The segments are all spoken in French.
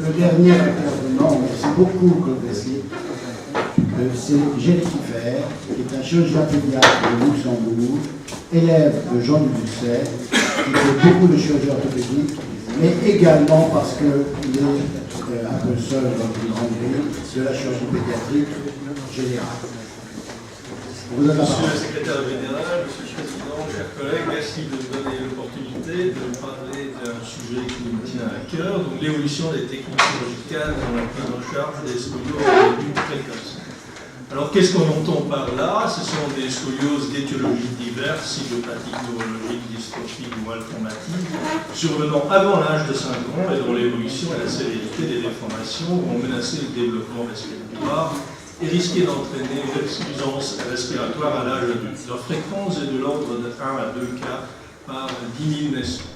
Le dernier intervenant, c'est beaucoup progressé. C'est Géry Kieffer, qui est un chirurgien pédiatre de Luxembourg, élève de Jean Dubuisset, qui fait beaucoup de chirurgie orthopédique, mais également parce qu'il est un peu seul dans une grande ville de la chirurgie pédiatrique générale. Monsieur le secrétaire général, monsieur le président, chers collègues, merci de me donner l'opportunité de parler d'un sujet qui me tient à cœur, donc l'évolution des techniques chirurgicales dans la prise en charge des scolioses au début précoce. Alors qu'est-ce qu'on entend par là? Ce sont des scolioses d'étiologies diverses, idiopathiques, neurologiques, dystrophiques ou malformatives, survenant avant l'âge de 5 ans et dont l'évolution et la sévérité des déformations vont menacer le développement respiratoire et risquer d'entraîner une insuffisance respiratoire à l'âge adulte. Leur fréquence est de l'ordre de 1 à 2 cas par 10 000 naissances.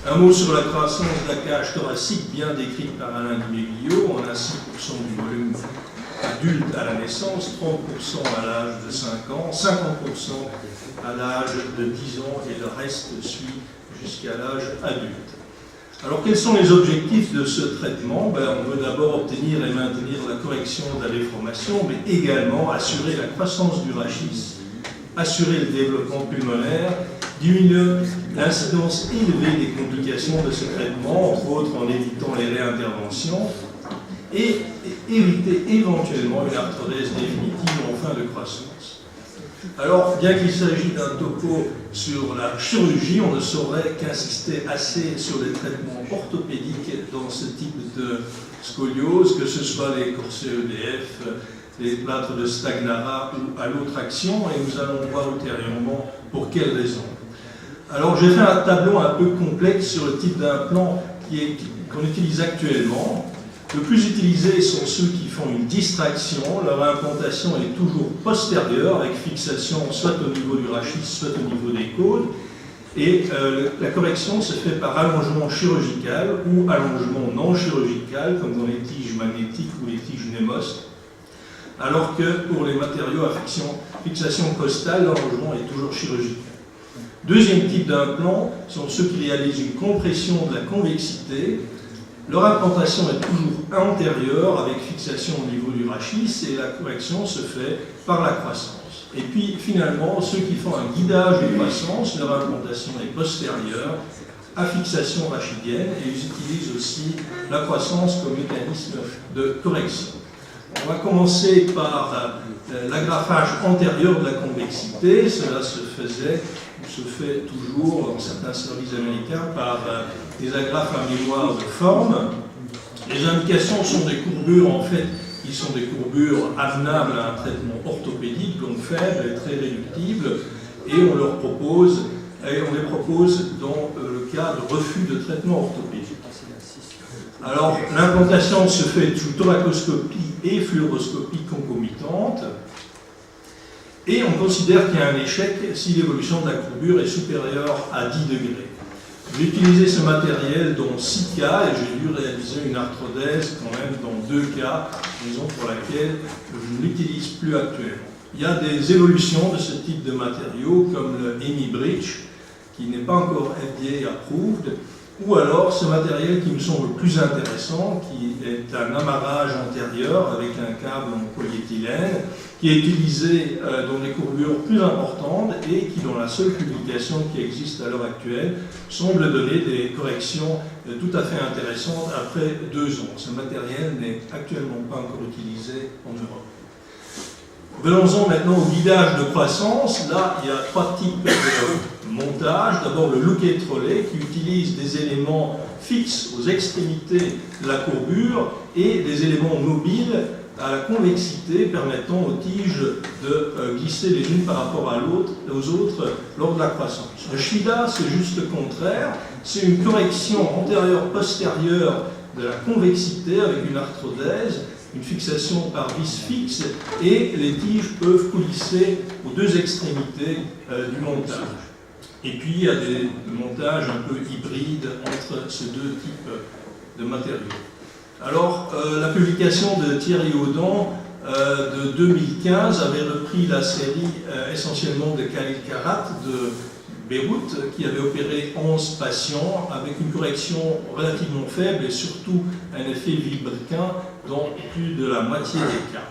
Un mot sur la croissance de la cage thoracique bien décrite par Alain Di Meglio. On a 6% du volume adulte à la naissance, 30% à l'âge de 5 ans, 50% à l'âge de 10 ans et le reste suit jusqu'à l'âge adulte. Alors quels sont les objectifs de ce traitement? On veut d'abord obtenir et maintenir la correction de la déformation, mais également assurer la croissance du rachis, assurer le développement pulmonaire, diminuer l'incidence élevée des complications de ce traitement, entre autres en évitant les réinterventions, et éviter éventuellement une arthrodèse définitive en fin de croissance. Alors, bien qu'il s'agisse d'un topo sur la chirurgie, on ne saurait qu'insister assez sur les traitements orthopédiques dans ce type de scoliose, que ce soit les corsets EDF, les plâtres de Stagnara ou à l'autre action, et nous allons voir ultérieurement pour quelles raisons. Alors, j'ai fait un tableau un peu complexe sur le type d'implant qu'on utilise actuellement. Le plus utilisé sont ceux qui font une distraction. Leur implantation est toujours postérieure, avec fixation soit au niveau du rachis, soit au niveau des côtes. Et la correction se fait par allongement chirurgical ou allongement non chirurgical, comme dans les tiges magnétiques ou les tiges Nemos. Alors que pour les matériaux à fixation costale, l'allongement est toujours chirurgical. Deuxième type d'implant sont ceux qui réalisent une compression de la convexité. Leur implantation est toujours antérieure avec fixation au niveau du rachis et la correction se fait par la croissance. Et puis finalement, ceux qui font un guidage de croissance, leur implantation est postérieure à fixation rachidienne et ils utilisent aussi la croissance comme mécanisme de correction. On va commencer par l'agrafage antérieur de la convexité. Cela se fait toujours dans certains services américains par des agrafes à mémoire de forme. Les indications sont des courbures, en fait, qui sont des courbures amenables à un traitement orthopédique, donc faibles et très réductibles, et on les propose dans le cas de refus de traitement orthopédique. Alors, l'implantation se fait sous thoracoscopie et fluoroscopie concomitante. Et on considère qu'il y a un échec si l'évolution de la courbure est supérieure à 10 degrés. J'ai utilisé ce matériel dans 6 cas et j'ai dû réaliser une arthrodèse quand même dans 2 cas, raison pour laquelle je ne l'utilise plus actuellement. Il y a des évolutions de ce type de matériaux comme le Hemi-Bridge, qui n'est pas encore FDA approved, ou alors ce matériel qui me semble le plus intéressant, qui est un amarrage antérieur avec un câble en polyéthylène, qui est utilisé dans des courbures plus importantes et qui, dans la seule publication qui existe à l'heure actuelle, semble donner des corrections tout à fait intéressantes après 2 ans. Ce matériel n'est actuellement pas encore utilisé en Europe. Venons-en maintenant au guidage de croissance. Là, il y a 3 types de montage. D'abord, le looket trolley qui utilise des éléments fixes aux extrémités de la courbure et des éléments mobiles à la convexité permettant aux tiges de glisser les unes par rapport aux autres lors de la croissance. Le Shida, c'est juste le contraire. C'est une correction antérieure-postérieure de la convexité avec une arthrodèse, une fixation par vis fixe, et les tiges peuvent coulisser aux 2 extrémités du montage. Et puis il y a des montages un peu hybrides entre ces 2 types de matériaux. Alors, la publication de Thierry Audin de 2015 avait repris la série essentiellement de Khalil Karat, Beyrouth, qui avait opéré 11 patients avec une correction relativement faible et surtout un effet vilebrequin dans plus de la moitié des cas.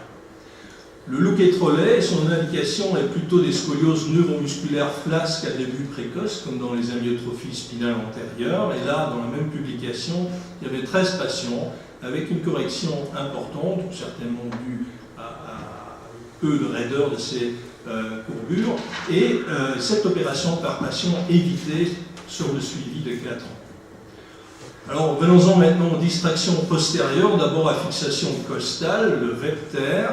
Le Louquet-Trolet, son indication est plutôt des scolioses neuromusculaires flasques à début précoce, comme dans les amyotrophies spinales antérieures. Et là, dans la même publication, il y avait 13 patients avec une correction importante, certainement due à peu de raideur de ces courbures, et cette opération par patient évitée sur le suivi de 4 ans. Alors, venons-en maintenant aux distractions postérieures. D'abord, à fixation costale, le Vepter.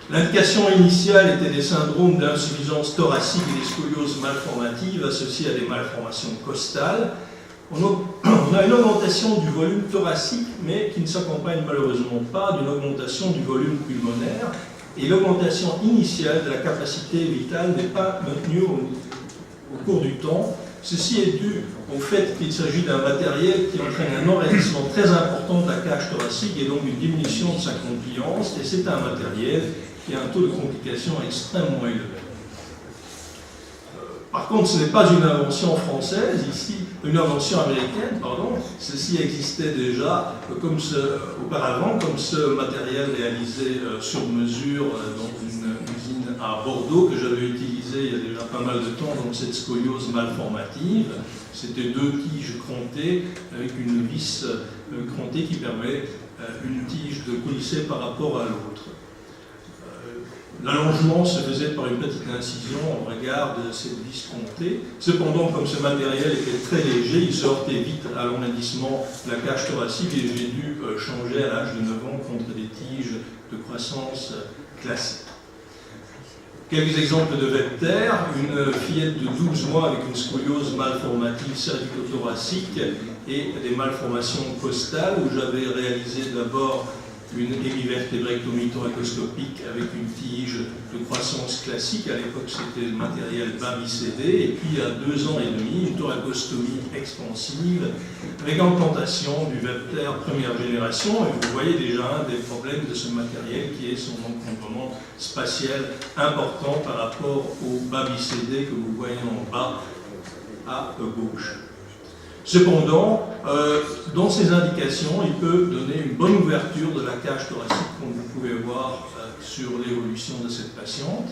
L'indication initiale était des syndromes d'insuffisance thoracique et des scolioses malformatives associées à des malformations costales. On a une augmentation du volume thoracique, mais qui ne s'accompagne malheureusement pas d'une augmentation du volume pulmonaire. Et l'augmentation initiale de la capacité vitale n'est pas maintenue au cours du temps. Ceci est dû au fait qu'il s'agit d'un matériel qui entraîne un enraidissement très important de la cage thoracique et donc une diminution de sa compliance. Et c'est un matériel qui a un taux de complication extrêmement élevé. Par contre, ce n'est pas une invention française, ici, une invention américaine, pardon. Ceci existait déjà auparavant, comme ce matériel réalisé sur mesure dans une usine à Bordeaux que j'avais utilisé il y a déjà pas mal de temps dans cette scoliose malformative. C'était 2 tiges crontées avec une vis crontée qui permet une tige de coulisser par rapport à l'autre. L'allongement se faisait par une petite incision en regard de cette vis crontée. Cependant, comme ce matériel était très léger, il sortait vite à l'enlaidissement de la cage thoracique et j'ai dû changer à l'âge de 9 ans contre des tiges de croissance classique. Quelques exemples de Vepter, une fillette de 12 mois avec une scoliose malformative cervico-thoracique et des malformations costales où j'avais réalisé d'abord une hémivertébrectomie thoracoscopique avec une tige de croissance classique. À l'époque, c'était le matériel babicédé. Et puis, à 2 ans et demi, une thoracostomie expansive avec implantation du Vepter première génération. Et vous voyez déjà un des problèmes de ce matériel qui est son encombrement spatial important par rapport au babicédé que vous voyez en bas à gauche. Cependant, dans ces indications, il peut donner une bonne ouverture de la cage thoracique, comme vous pouvez voir sur l'évolution de cette patiente.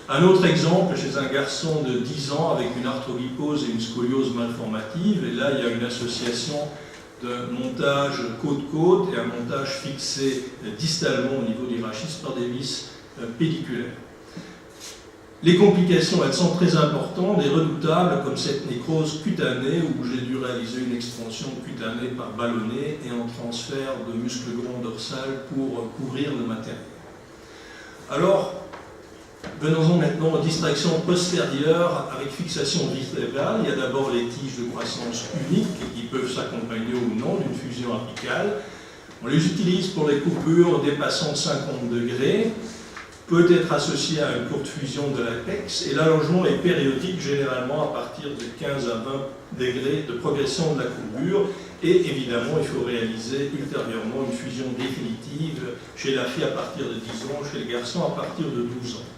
Un autre exemple chez un garçon de 10 ans avec une arthrogrypose et une scoliose malformative. Et là, il y a une association de montage côte-côte et un montage fixé distalement au niveau du rachis par des vis pédiculaires. Les complications, elles sont très importantes et redoutables, comme cette nécrose cutanée où j'ai dû réaliser une expansion cutanée par ballonnet et un transfert de muscle grand dorsal pour couvrir le matériel. Alors, venons-en maintenant aux distractions postérieures avec fixation viscérale. Il y a d'abord les tiges de croissance unique qui peuvent s'accompagner ou non d'une fusion apicale. On les utilise pour les coupures dépassant de 50 degrés. Peut être associé à une courte fusion de l'apex et l'allongement est périodique généralement à partir de 15 à 20 degrés de progression de la courbure et évidemment il faut réaliser ultérieurement une fusion définitive chez la fille à partir de 10 ans, chez le garçon à partir de 12 ans.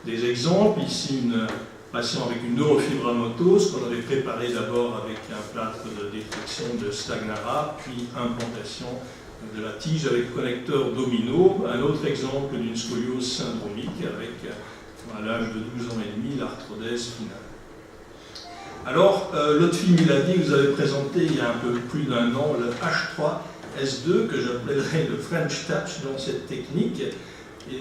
Des exemples, ici une patient avec une neurofibromatose qu'on avait préparé d'abord avec un plâtre de détraction de Stagnara puis implantation de la tige avec connecteur domino. Un autre exemple d'une scoliose syndromique avec, à l'âge de 12 ans et demi, l'arthrodèse finale. Alors, Lotfi Miladi vous avez présenté il y a un peu plus d'1 an le H3S2 que j'appellerais le French Touch dans cette technique.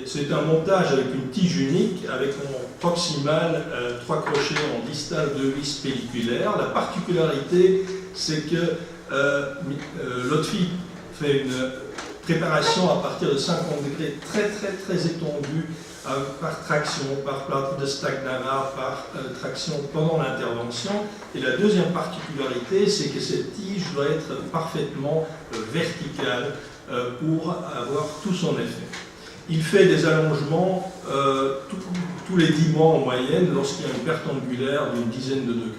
C'est un montage avec une tige unique, avec en proximal 3 crochets en distal 2 vis pelliculaires. La particularité, c'est que Lotfi fait une préparation à partir de 50 degrés très étendue par traction, par plâtre de Stagnara, par traction pendant l'intervention. Et la deuxième particularité, c'est que cette tige doit être parfaitement verticale pour avoir tout son effet. Il fait des allongements tous les 10 mois en moyenne lorsqu'il y a une perte angulaire d'une dizaine de degrés.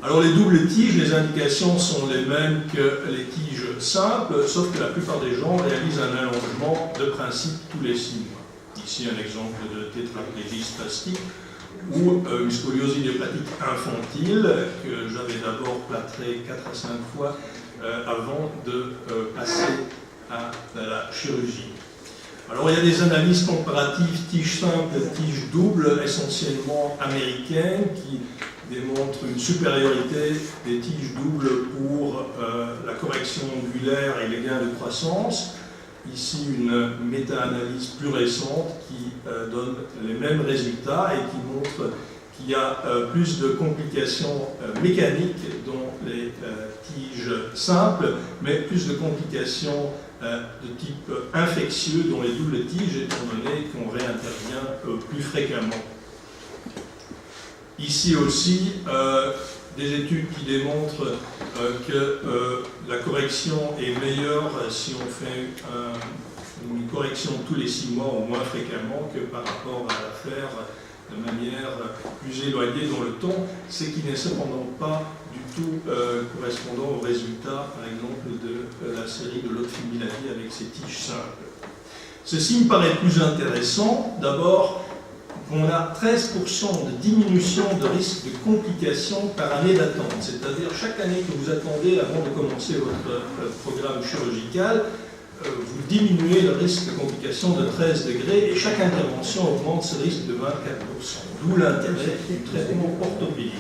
Alors les doubles tiges, les indications sont les mêmes que les tiges simples, sauf que la plupart des gens réalisent un allongement de principe tous les 6 mois. Ici un exemple de tétraplégie spastique ou une scoliose idiopathique infantile que j'avais d'abord plâtré 4 à 5 fois avant de passer à la chirurgie. Alors il y a des analyses comparatives tige simple, tige double, essentiellement américaines, qui démontrent une supériorité des tiges doubles pour la correction angulaire et les gains de croissance. Ici, une méta-analyse plus récente qui donne les mêmes résultats et qui montre qu'il y a plus de complications mécaniques dans les tiges simples, mais plus de complications de type infectieux dans les doubles tiges, étant donné qu'on réintervient plus fréquemment. Ici aussi, des études qui démontrent que la correction est meilleure si on fait une correction tous les 6 mois ou moins fréquemment que par rapport à la faire de manière plus éloignée dans le temps, ce qui n'est cependant pas du tout correspondant au résultat, par exemple, de la série de l'Otfimiladi avec ses tiges simples. Ceci me paraît plus intéressant. D'abord, on a 13% de diminution de risque de complications par année d'attente. C'est-à-dire, chaque année que vous attendez avant de commencer votre programme chirurgical, vous diminuez le risque de complications de 13 degrés et chaque intervention augmente ce risque de 24%. D'où l'intérêt du traitement orthopédique.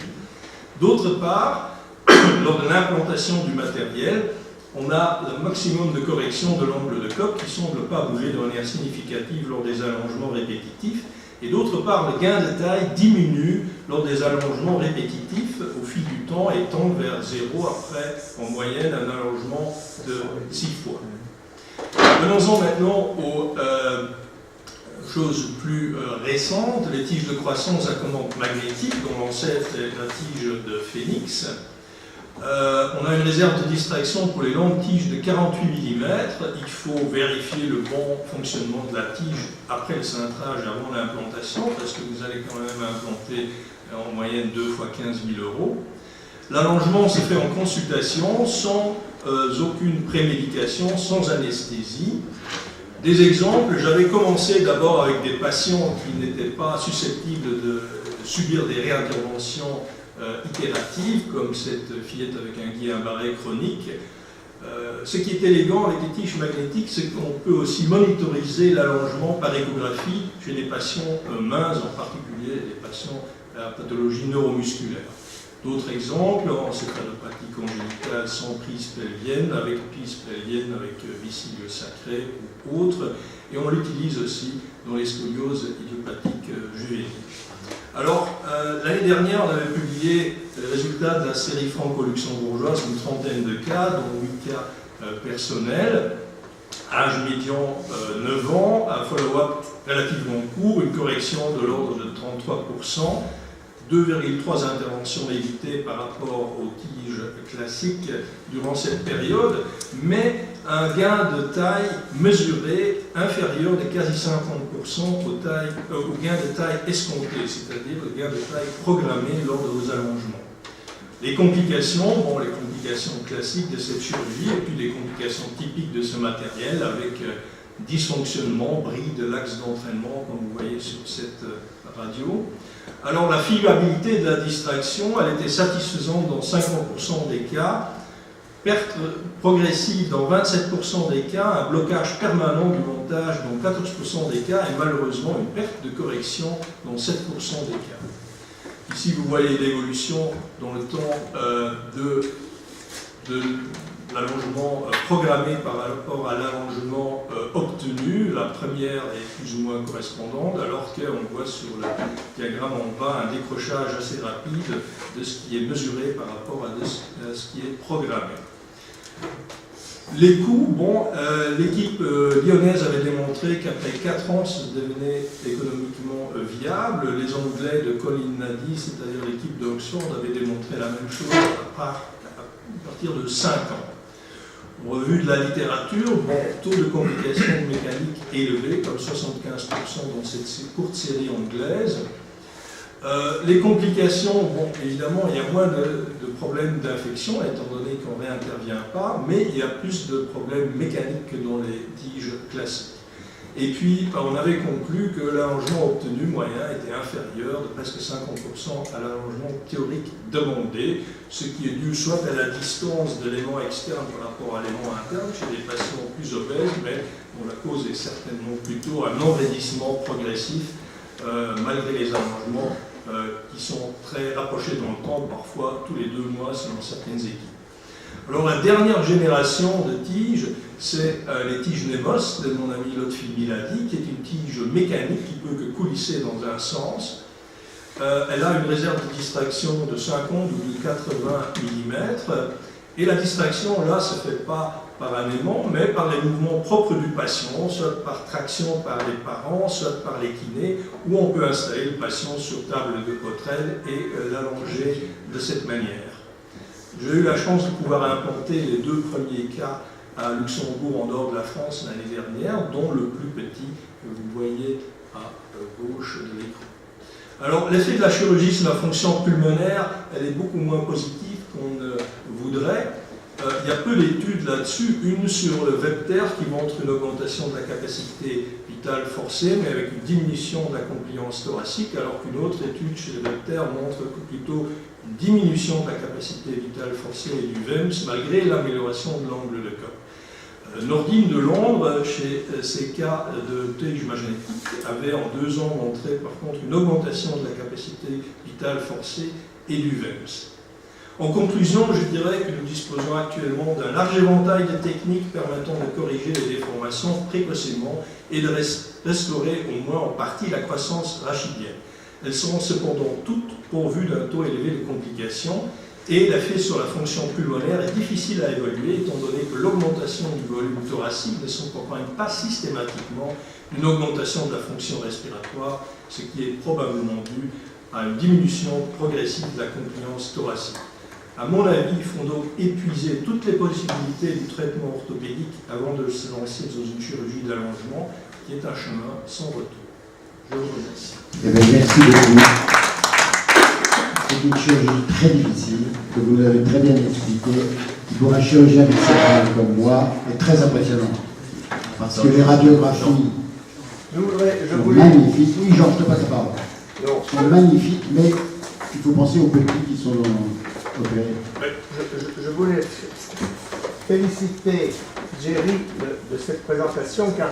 D'autre part, lors de l'implantation du matériel, on a le maximum de correction de l'angle de coque qui ne semble pas bouger de manière significative lors des allongements répétitifs. Et d'autre part, le gain de taille diminue lors des allongements répétitifs au fil du temps et tend vers 0 après, en moyenne, un allongement de 6 fois. Venons-en maintenant aux choses plus récentes, les tiges de croissance à commande magnétique, dont l'ancêtre est la tige de Phoenix. On a une réserve de distraction pour les longues tiges de 48 mm. Il faut vérifier le bon fonctionnement de la tige après le cintrage et avant l'implantation, parce que vous allez quand même implanter en moyenne 2 fois 15 000 €. L'allongement se fait en consultation, sans aucune prémédication, sans anesthésie. Des exemples, j'avais commencé d'abord avec des patients qui n'étaient pas susceptibles de subir des réinterventions itératives, comme cette fillette avec un Guillain-Barré chronique. Ce qui est élégant avec les tiges magnétiques, c'est qu'on peut aussi monitoriser l'allongement par échographie chez des patients minces, en particulier les patients à pathologie neuromusculaire. D'autres exemples, en céphalopathie congénitale sans prise pelvienne, avec prise pelvienne avec vicilieux sacré ou autre, et on l'utilise aussi dans les scolioses idiopathiques juvéniles. Alors, l'année dernière, on avait publié les résultats de la série franco-luxembourgeoise, une trentaine de cas, dont 8 cas personnels, âge médian 9 ans, un follow-up relativement court, une correction de l'ordre de 33%, 2,3 interventions évitées par rapport aux tiges classiques durant cette période, mais un gain de taille mesuré inférieur de quasi 50% au gain de taille escompté, c'est-à-dire le gain de taille programmé lors de vos allongements. Les complications, bon, les complications classiques de cette chirurgie et puis les complications typiques de ce matériel avec dysfonctionnement, bris de l'axe d'entraînement, comme vous voyez sur cette radio. Alors la fiabilité de la distraction, elle était satisfaisante dans 50% des cas, perte progressive dans 27% des cas, un blocage permanent du montage dans 14% des cas et malheureusement une perte de correction dans 7% des cas. Ici vous voyez l'évolution dans le temps de l'allongement programmé par rapport à l'allongement obtenu. La première est plus ou moins correspondante, alors qu'on voit sur le diagramme en bas un décrochage assez rapide de ce qui est mesuré par rapport à ce qui est programmé. Les coûts, bon, l'équipe lyonnaise avait démontré qu'après 4 ans, ça devenait économiquement viable. Les Anglais de Colin Nadi, c'est-à-dire l'équipe d'Oxford, avaient démontré la même chose à partir de 5 ans. Revue de la littérature, bon, taux de complications mécaniques élevé, comme 75% dans cette courte série anglaise. Les complications, bon, évidemment, il y a moins de problèmes d'infection, étant donné qu'on ne réintervient pas, mais il y a plus de problèmes mécaniques que dans les tiges classiques. Et puis, on avait conclu que l'allongement obtenu moyen était inférieur de presque 50% à l'allongement théorique demandé, ce qui est dû soit à la distance de l'élément externe par rapport à l'élément interne chez les patients plus obèses, mais dont la cause est certainement plutôt un non-raidissement progressif, malgré les allongements qui sont très rapprochés dans le temps, parfois tous les 2 mois selon certaines équipes. Alors la dernière génération de tiges, c'est les tiges Nemos de mon ami Lotfi Miladi, qui est une tige mécanique qui peut que coulisser dans un sens. Elle a une réserve de distraction de 50 ou de 80 mm, et la distraction là ne se fait pas par un aimant, mais par les mouvements propres du patient, soit par traction par les parents, soit par les kinés, où on peut installer le patient sur table de Cottrell et l'allonger de cette manière. J'ai eu la chance de pouvoir implanter les 2 premiers cas à Luxembourg en dehors de la France l'année dernière, dont le plus petit que vous voyez à gauche de l'écran. Alors l'effet de la chirurgie sur la fonction pulmonaire, elle est beaucoup moins positive qu'on ne voudrait. Il y a peu d'études là-dessus, une sur le Webter qui montre une augmentation de la capacité vitale forcée, mais avec une diminution de la compliance thoracique, alors qu'une autre étude chez le Webter montre plutôt une diminution de la capacité vitale forcée et du VEMS, malgré l'amélioration de l'angle de cas. Nordine de Londres, chez ces cas de tige magnétique, avait en 2 ans montré par contre une augmentation de la capacité vitale forcée et du VEMS. En conclusion, je dirais que nous disposons actuellement d'un large éventail de techniques permettant de corriger les déformations précocement et de restaurer au moins en partie la croissance rachidienne. Elles sont cependant toutes pourvues d'un taux élevé de complications et l'effet sur la fonction pulmonaire est difficile à évaluer étant donné que l'augmentation du volume thoracique ne s'accompagne pas systématiquement d'une augmentation de la fonction respiratoire, ce qui est probablement dû à une diminution progressive de la compliance thoracique. À mon avis, il faut donc épuiser toutes les possibilités du traitement orthopédique avant de se lancer dans une chirurgie d'allongement qui est un chemin sans retour. Je vous remercie. Eh bien, merci beaucoup. C'est une chirurgie très difficile, que vous avez très bien expliqué, qui pour un chirurgien médical comme moi est très impressionnant. Parce que les radiographies sont magnifiques. Oui, Jean, je te passe la parole. Sont magnifiques, mais il faut penser aux petits qui sont opérés. Je voulais féliciter Jerry de cette présentation, car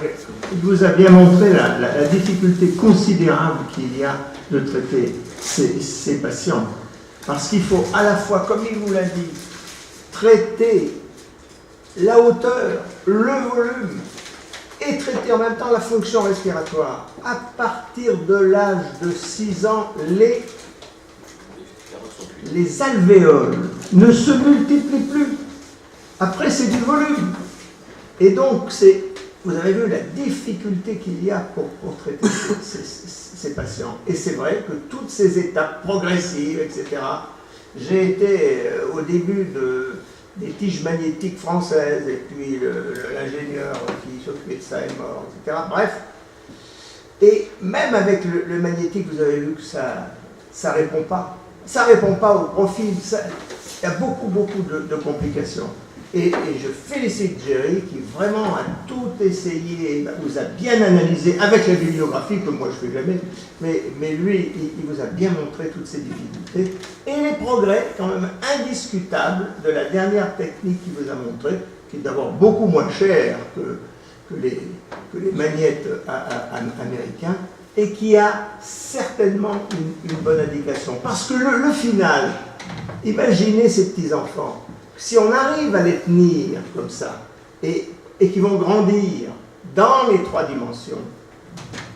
il vous a bien montré la difficulté considérable qu'il y a de traiter ces patients. Parce qu'il faut à la fois, comme il vous l'a dit, traiter la hauteur, le volume, et traiter en même temps la fonction respiratoire. À partir de l'âge de 6 ans, les alvéoles ne se multiplient plus. Après, c'est du volume. Et donc, vous avez vu la difficulté qu'il y a pour traiter ces patients. Et c'est vrai que toutes ces étapes progressives, etc., j'ai été au début des tiges magnétiques françaises, et puis l'ingénieur qui s'occupait de ça est mort, etc. Bref. Et même avec le magnétique, vous avez vu que ça ne répond pas. Ça ne répond pas au profil. Il y a beaucoup de complications. Et je félicite Jerry qui vraiment a tout essayé, vous a bien analysé avec la bibliographie, que moi je ne fais jamais, mais lui, il vous a bien montré toutes ces difficultés. Et les progrès, quand même indiscutables, de la dernière technique qu'il vous a montré, qui est d'abord beaucoup moins chère que les magnétes américains, et qui a certainement une bonne indication. Parce que le final, imaginez ces petits-enfants, si on arrive à les tenir comme ça, et qui vont grandir dans les 3 dimensions,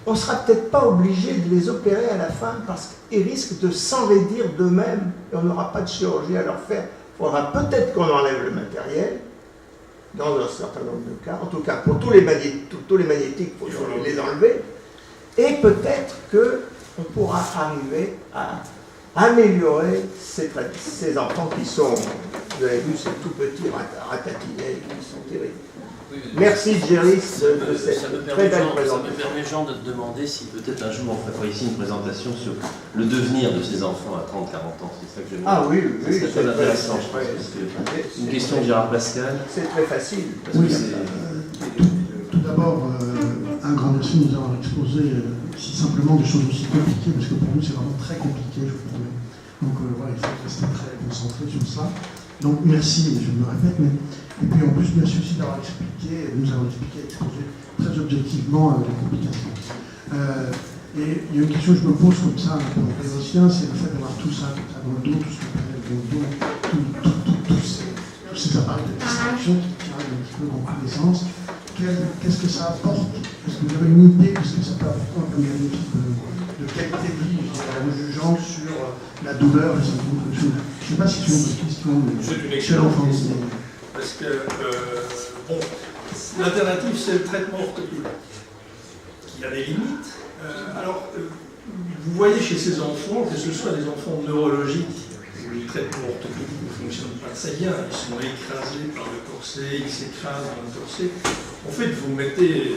on ne sera peut-être pas obligé de les opérer à la fin parce qu'ils risquent de s'enraidir d'eux-mêmes et on n'aura pas de chirurgie à leur faire. Il faudra peut-être qu'on enlève le matériel, dans un certain nombre de cas, en tout cas pour tous les magnétiques, il faut les enlever, et peut-être qu'on pourra arriver à améliorer ces enfants qui sont, vous avez vu, ces tout petits ratatinés qui sont terribles. Oui, merci Jerry de cette très belle présentation. Ça me permet, Jean, de te demander si peut-être un jour on ferait pas ici une présentation sur le devenir de ces enfants à 30-40 ans. C'est ça que je veux dire. Ah oui, c'est très intéressant, je pense. Une question de Gérard Pascal. C'est très facile. Oui, tout d'abord, un grand merci. merci de nous avoir exposé si simplement des choses aussi compliquées, parce que pour nous c'est vraiment très compliqué, je vous promets. Donc voilà, il faut rester très concentré sur ça. Donc merci, je me répète, mais et puis en plus merci aussi d'avoir expliqué, nous avoir expliqué, exposé très objectivement les complications. Et il y a une question que je me pose comme ça, un peu en théoricien, c'est le fait d'avoir tout ça dans le dos, tout ce qu'on appelle dans le dos, tous ces appareils de distraction qui tirent un petit peu dans tous les sens. Qu'est-ce que ça apporte? Est-ce que vous avez une idée de ce que ça peut apporter en termes de qualité de vie, en jugeant sur la douleur et cette chose? Je ne sais pas si c'est une question de... C'est une excellente question. Parce que, bon, l'alternative, c'est le traitement orthopédique, qui a des limites. Vous voyez chez ces enfants, que ce soit des enfants neurologiques, où le traitement orthopédique ne fonctionne pas très bien, ils sont écrasés par le corset, ils s'écrasent dans le corset. En fait, vous mettez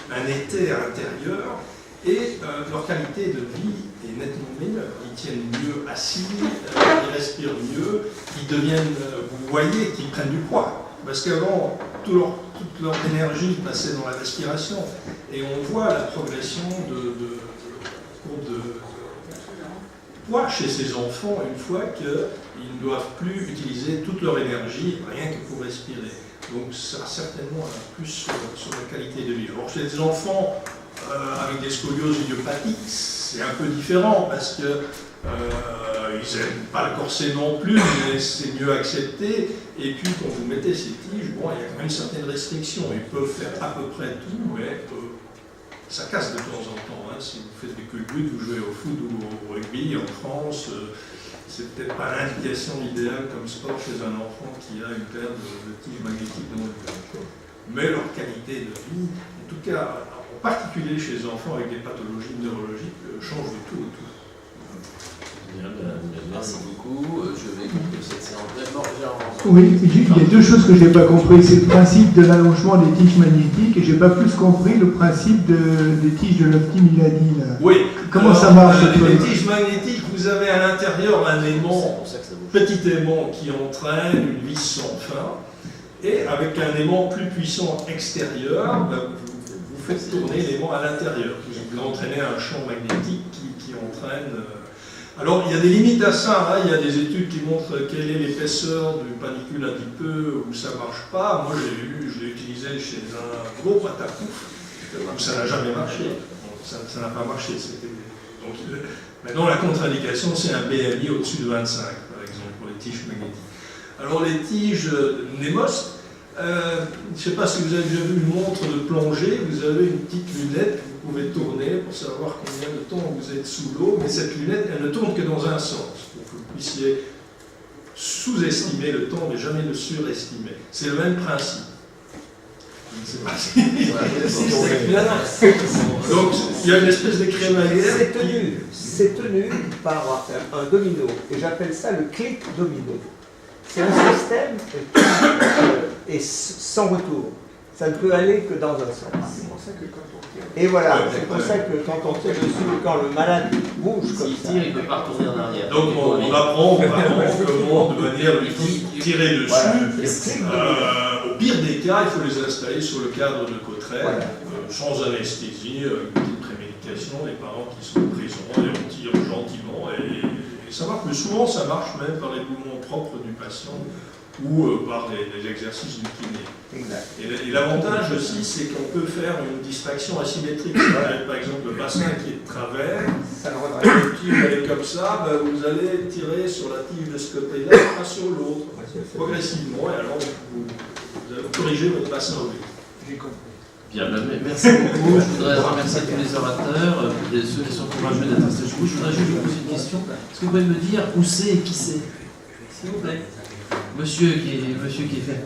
un éther à l'intérieur et leur qualité de vie est nettement meilleure. Ils tiennent mieux assis, ils respirent mieux, ils deviennent, vous voyez, qu'ils prennent du poids. Parce qu'avant, toute leur énergie passait dans la respiration. Et on voit la progression de poids chez ces enfants une fois qu'ils ne doivent plus utiliser toute leur énergie rien que pour respirer. Donc ça a certainement un plus sur la qualité de vie. Alors chez les enfants avec des scolioses idiopathiques, c'est un peu différent parce que ils n'aiment pas le corset non plus, mais c'est mieux accepté. Et puis quand vous mettez ces tiges, bon, il y a quand même certaines restrictions. Ils peuvent faire à peu près tout, mais ça casse de temps en temps. Hein. Si vous faites des culbutes, vous jouez au foot ou au rugby en France, c'est peut-être pas l'indication idéale comme sport chez un enfant qui a une paire de tiges magnétiques dans le cœur. Mais leur qualité de vie, en tout cas, en particulier chez les enfants avec des pathologies neurologiques, change de tout au tout. Bien, merci beaucoup. Je vais conclure cette séance. Oui, il y a deux choses que je n'ai pas compris. C'est le principe de l'allongement des tiges magnétiques et je n'ai pas plus compris le principe des tiges de l'optimiladi. Oui. Comment ça marche? Les tiges magnétiques, vous avez à l'intérieur un aimant, petit aimant qui entraîne une vis sans fin. Et avec un aimant plus puissant extérieur, vous faites tourner l'aimant à l'intérieur. Vous entraînez un champ magnétique qui entraîne... Alors, il y a des limites à ça. Hein. Il y a des études qui montrent quelle est l'épaisseur du panicule adipeux où ça ne marche pas. Moi, je l'ai utilisé chez un gros patapouf où ça n'a jamais marché. Ça n'a pas marché. Donc, maintenant, la contre-indication, c'est un BMI au-dessus de 25, par exemple, pour les tiges magnétiques. Alors, les tiges Nemos, je ne sais pas si vous avez déjà vu une montre de plongée, vous avez une petite lunette que vous pouvez tourner pour savoir combien de temps vous êtes sous l'eau, mais cette lunette, elle ne tourne que dans un sens, pour que vous puissiez sous-estimer le temps, mais jamais le surestimer. C'est le même principe. Je ne sais pas si c'est clair. Donc, il y a une espèce de crémaillère. C'est tenu par un domino, et j'appelle ça le clic domino. C'est un système et sans retour. Ça ne peut aller que dans un sens. C'est pour ça que quand on tire... Et voilà, c'est pour ça que quand on tire dessus, quand le malade bouge comme ça... S'il tire, il ne peut pas retourner en arrière. Donc on apprend comment de manière tirer dessus. Au pire des cas, il faut les installer sur le cadre de Cotterêts, sans anesthésie, une petite prémédication, les parents qui sont présents, et on tire gentiment. Et ça marche, mais souvent ça marche même par les mouvements propres du patient ou par des exercices du kiné. Et l'avantage aussi, c'est qu'on peut faire une distraction asymétrique. Par exemple, le bassin qui est de travers, le tige est comme ça, vous allez tirer sur la tige de ce côté-là, pas sur l'autre, progressivement, et alors vous allez corriger votre bassin au lieu. J'ai compris. Bien, merci beaucoup. Je voudrais remercier tous les orateurs, ceux qui sont courageux d'être restés jusqu'au bout. Je voudrais juste vous poser une question. Est-ce que vous pouvez me dire où c'est et qui c'est? S'il vous plaît. Monsieur qui est fait.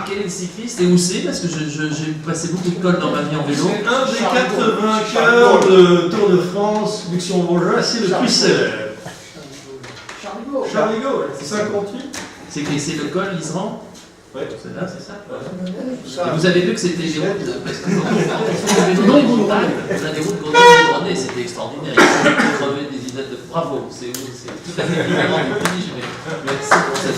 Quel est le cycliste et où c'est? Parce que j'ai passé beaucoup de cols dans ma vie en vélo. C'est un des 80 vainqueurs de Tour de France luxembourgeois, c'est le plus célèbre. Charlie Gaulle, c'est 58. C'est le col l'Isran? Oui, c'est là, c'est ça. Et vous avez vu que c'était des routes, parce que quand on fait des vélos en montagne, on a des routes Grenoble-Journée, c'était extraordinaire. Ils ont crevé des idées de bravo, c'est tout à fait différent du finish, mais merci pour cette